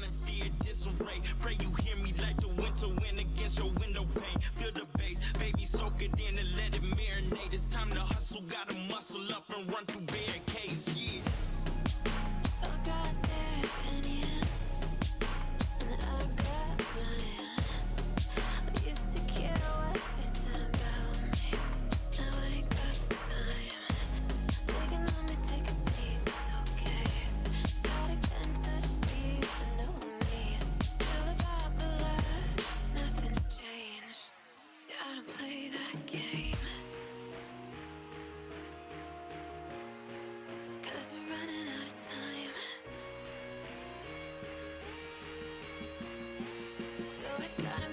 in fear, disarray. Pray you hear me like the winter wind against your window pane. Feel the bass, baby, soak it in and let it marinate. It's time to hustle, gotta muscle up and run through barricades, yeah. I got their opinions, and I got mine. I used to care what they said about me. Now I ain't got the time. Taking on me, take a seat, it's okay. Start again, touch sleep, you know me. Still about the love, nothing's changed. Gotta play that game. 'Cause we're running out of time. So I gotta